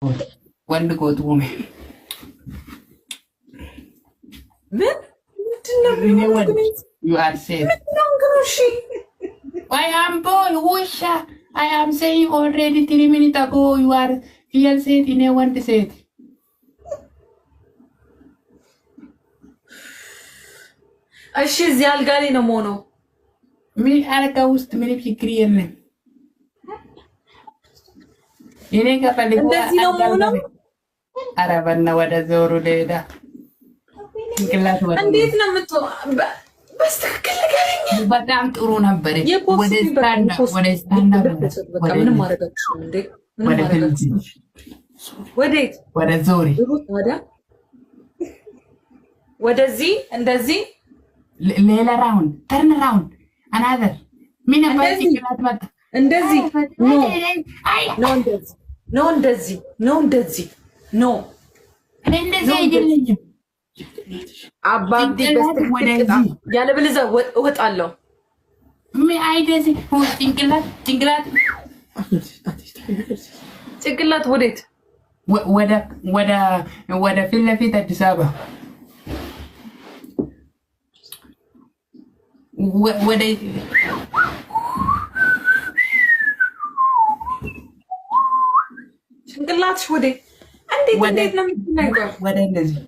ወንድ ጎትጉሜ ምን you are safe. I am boy Usha. I am saying already 3 minutes ago you are here said in a one said. እሺ እዚህ አልጋ ላይ ነው ሞኖ ምን አልጋ ውስጥ ምንም ችግር የለም። እኔ ከፈልኩ እንደዚህ ነው ሞኖ አረበና ወደ ዞሩ ሌዳ እንግላስ ወደ እንዴት ነው የምትው በስተክክል ንገረኝ። በጣም ጥሩ ነበር። ወደ ስታንዳ በቃ ምንም ማረጋችሁ እንዴ ምንም ማረጋችሁ ወዴት ወደ ዞሪ ወደ ወደዚህ እንደዚህ ሌላ ራውንድ ተርን ራውንድ አናዘር ምን ነበር ይችላል መጣ እንደዚህ ኖ እንደዚህ ኖ እንደዚህ አይደለም አባዲ በስተክክል ያለ ብለዛ እወጣለሁ። ምን አይደዚ ጭንቅላት ወዴት ወደ ፊት ለፊት አዲስ አበባ ወደ ጭንቅላትሽ ወዴት እንዴት ነው የምትናገረው? ወደ እንደዚህ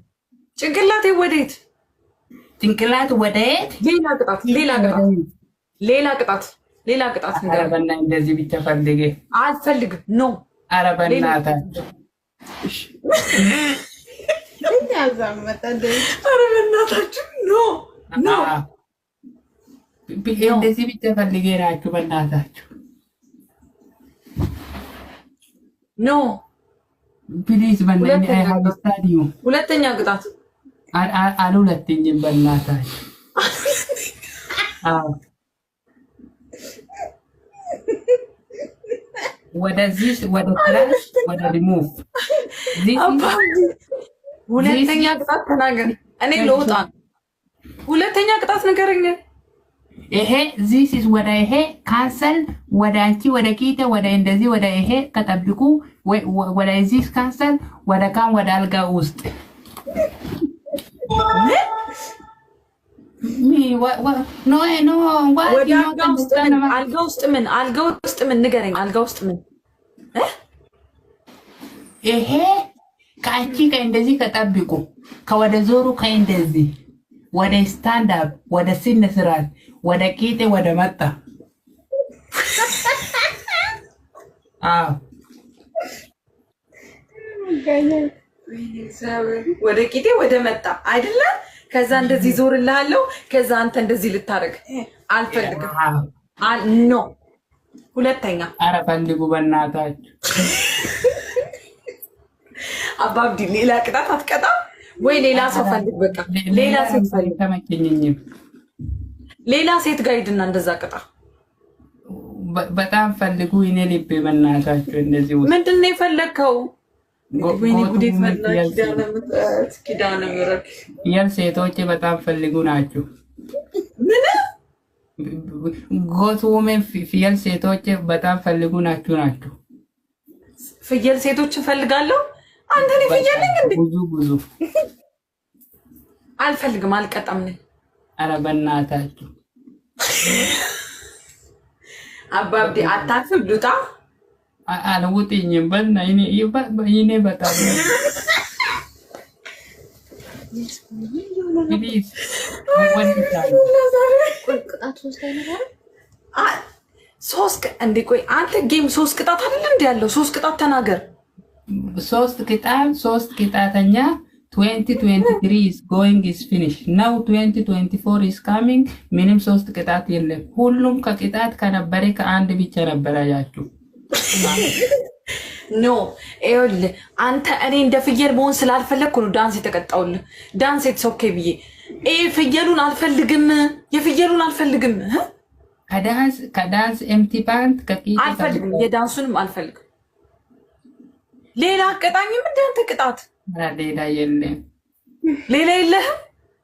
ጭንቅላቴ ወዴት? ጭንቅላት ወዴት? ሌላ ቅጣት አረበና እንደዚህ ብቻ ፈልጌ አልፈልግም። ኖ አረበናታ አረበናታችሁ ኖ እንደዚህ ብቻ ፈልጌ ናችሁ። በእናታችሁ ኖ ፕሊዝ በእናታችሁ ሁለተኛ ቅጣት ሁለተኛም በእናታችሁ ወደዚህ ወደ ክላስ ወደ ሪሙቭ ሁለተኛ ቅጣት ተናገር። እኔ ልወጣ ሁለተኛ ቅጣት ንገረኝ። ይሄ ዚስ ወደ ይሄ ካንሰል ወደ አንቺ ወደ ኪቴ ወደ እንደዚህ ወደ ይሄ ከጠብቁ ወደ ዚስ ካንሰል ወደ ካም ወደ አልጋ ውስጥ አልጋ ውስጥ ምን ንገረኝ። አልጋ ውስጥ ምን ይሄ ከአንቺ ከእንደዚህ ከጠብቁ ከወደ ዞሩ ከእንደዚህ ወደ ስታንድ አፕ ወደ ስነ ስርዓት ወደ ቂጤ ወደ መጣ ወደ ቂጤ ወደ መጣ አይደለ? ከዛ እንደዚህ ዞርልሃለሁ። ከዛ አንተ እንደዚህ ልታረግ አልፈልግም። ኖ ሁለተኛ ኧረ ፈልጉ በእናታችሁ። አባብዲ ሌላ ቅጣት አትቀጣ ወይ? ሌላ ሰው ፈልግ። በቃ ሌላ ሴት ፈልግ። ተመቸኝኝም ሌላ ሴት ጋር ሂድና እንደዛ ቅጣ። በጣም ፈልጉ። እኔ ልቤ በእናታችሁ እንደዚህ ምንድን ነው የፈለግከው? ወይኔ ጉዴ ፈላ ኪዳነ ምሕረት ሴቶች በጣም ፈልጉ ናችሁ። ምን ጎት ወመን ፍየል ሴቶች በጣም ፈልጉ ናችሁ። ፍየል ሴቶች እፈልጋለሁ። አንተ ነህ ፍየል ነኝ እንዴ? ብዙ አልፈልግም። አልቀጣም ነኝ። ኧረ በእናታችሁ አባብዲ አታፍም። ዱጣ አልውጥኝም በልና ይኔ በጣም ፕሊዝ ሶስት እንዴ ቆይ አንተ ጌም 3 ቅጣት አይደል እንዴ ያለው? 3 ቅጣት ተናገር። 3 ቅጣተኛ 2023 is going is finished now 2024 is coming ምንም 3 ቅጣት የለም። ሁሉም ከቅጣት ከነበረ ከአንድ ብቻ ነበር ያያችሁ። ኖ ኤል አንተ እኔ እንደ ፍየል መሆን ስላልፈለግኩ ነው ዳንስ የተቀጣውልህ። ዳንስ ኢትስ ኦኬ ብዬ ፍየሉን አልፈልግም። የፍየሉን አልፈልግም። ከዳንስ ኤምቲ ፓንት አልፈልግም። የዳንሱንም አልፈልግም። ሌላ አቀጣኝም እንደ አንተ ቅጣት ሌላ የለም። ሌላ የለህም?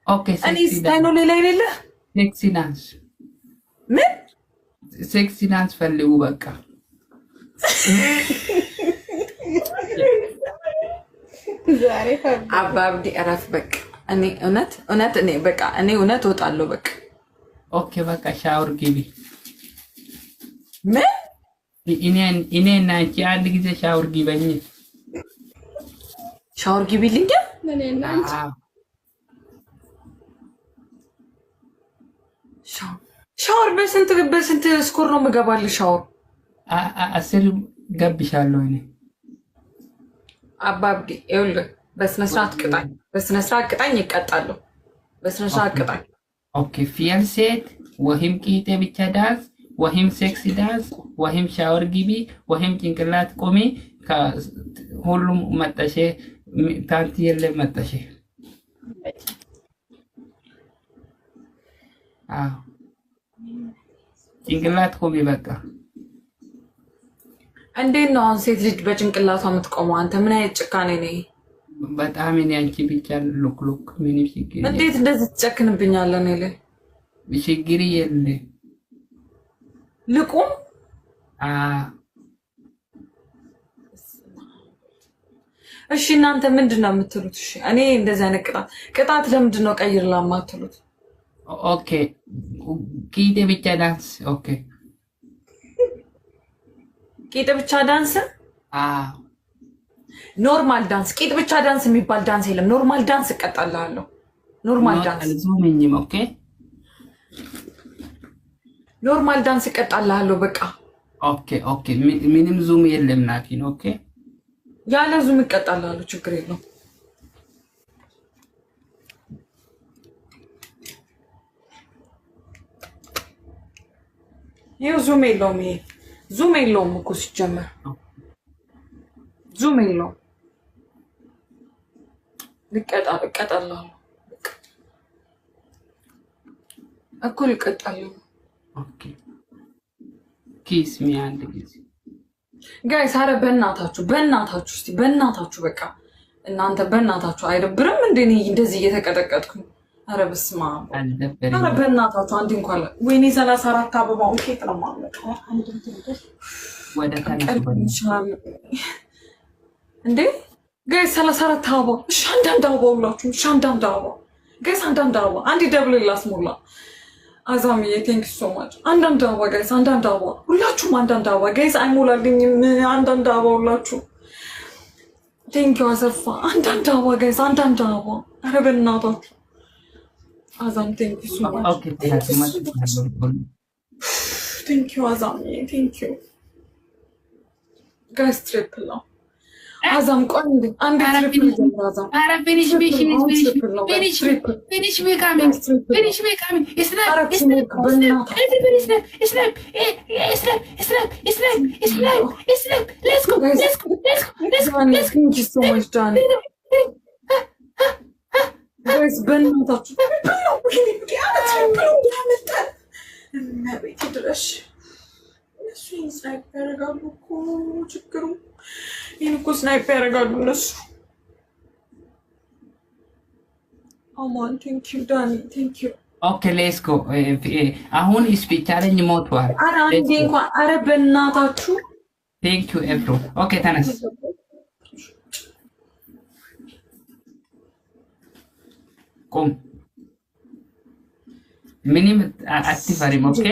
ኦኬ እኔ ስታይ ነው ሌላ የሌለህ? ሴክሲ ዳንስ ምን ሴክሲ ዳንስ ፈልጉ በቃ ዛሬ አባብዲ እረፍ በቃ። እኔ እውነት እኔ በቃ እኔ እውነት እወጣለሁ በቃ። ኦኬ በቃ ሻወር ግቢ። ምን እኔ እና አንቺ አንድ ጊዜ ሻወር ግቢኝ። ሻወር ግቢልኝ። እኔና አንቺ ሻወር በስንት ስኮር ነው የምገባልሽ? ሻወር 10 ገብሻለሁ እኔ። አባብዲ ይኸውልህ በስነ ስርዓት ቅጣኝ፣ በስነ ስርዓት ቅጣኝ፣ ይቀጣለሁ። በስነ ስርዓት ቅጣኝ። ኦኬ ፊያል ሴት ወሂም ቂጤ ብቻ ዳንስ ወሂም ሴክሲ ዳንስ ወሂም ሻወር ግቢ ወሂም ጭንቅላት ቆሚ። ሁሉም መጠሼ ታንቲ የለም መጠሼ። አዎ ጭንቅላት ቆሚ በቃ። እንዴት ነው አሁን ሴት ልጅ በጭንቅላቷ የምትቆመው? አንተ ምን አይነት ጭካኔ ነው? በጣም እኔ አንቺ ብቻ ሉክ ምንም ችግር እንዴት እንደዚህ ትጨክንብኛለህ? እኔ ላይ ችግር የለ ልቁም። እሺ እናንተ ምንድን ነው የምትሉት? እሺ እኔ እንደዚህ አይነት ቅጣት ለምንድን ነው ቀይር ላማትሉት? ኦኬ ቂጤ ብቻ ዳንስ። ኦኬ ቂጥ ብቻ ዳንስ። ኖርማል ዳንስ። ቂጥ ብቻ ዳንስ የሚባል ዳንስ የለም። ኖርማል ዳንስ እቀጣልሃለሁ። ኖርማል ዳንስ ዙምኝም። ኦኬ ኖርማል ዳንስ እቀጣልሃለሁ በቃ። ኦኬ ኦኬ ምንም ዙም የለም ናኪን። ኦኬ ያለ ዙም እቀጣልሃለሁ፣ ችግር የለውም። ይኸው ዙም የለውም። ይሄ ዙም የለውም እኮ ሲጀመር ዙም የለውም። እቀጣልሃለሁ እኮ ልቀጣለሁ። ኦኬ ኪስ ሚ አንድ ጊዜ ጋይስ። ኧረ በእናታችሁ እስቲ በእናታችሁ በቃ እናንተ በእናታችሁ አይደብርም እንዴ? እንደዚህ እየተቀጠቀጥኩኝ። ኧረ በስመ አብ። ኧረ በእናታችሁ አንዴ እንኳን ወይኔ 34 አበባውን ኬት ነው የማመጣው? ወደ ተነሱ እንዴ ጋይስ 34 አበባ። እሺ አንዳንድ አበባ ሁላችሁም። እሺ አንዳንድ አበባ ጋይስ፣ አንዳንድ አበባ። አንዴ ደብል ላስሞላ። አዛምዬ ቴንክ ዩ ሶ ማች። አንዳንድ አበባ ጋይስ፣ አንዳንድ አበባ ሁላችሁም። አንዳንድ አበባ ጋይስ፣ አይሞላልኝም። አንዳንድ አበባ ሁላችሁ። ቴንክ ዩ አሰፋ። አንዳንድ አበባ ጋይስ፣ አንዳንድ አበባ። ኧረ በእናታችሁ አዛም ቴንክ ዩ ሶ ማች። ኦኬ ቴንክ ዩ አዛምዬ ቴንክ ዩ ጋይስ። ትሪፕል ነው አዛም። ቆይ አንድ ትሪፕል ነው አዛም። ኧረ ፊኒሽ ፊኒሽ ቢካሚንግ ችግሩ ይህን እኮ ስናይፕ ያደርጋሉ እነሱ። አማን ቴንክ ዩ ዳኒ ቴንክ ዩ። ኦኬ ሌትስ ጎ። አሁን ስፒች ቻሌንጅ ሞቷል። ኧረ አንዴ እንኳን ኧረ በእናታችሁ ቴንክ ዩ ኤፍሮ። ኦኬ ተነስ ቁም። ምንም አትፈሪም። ኦኬ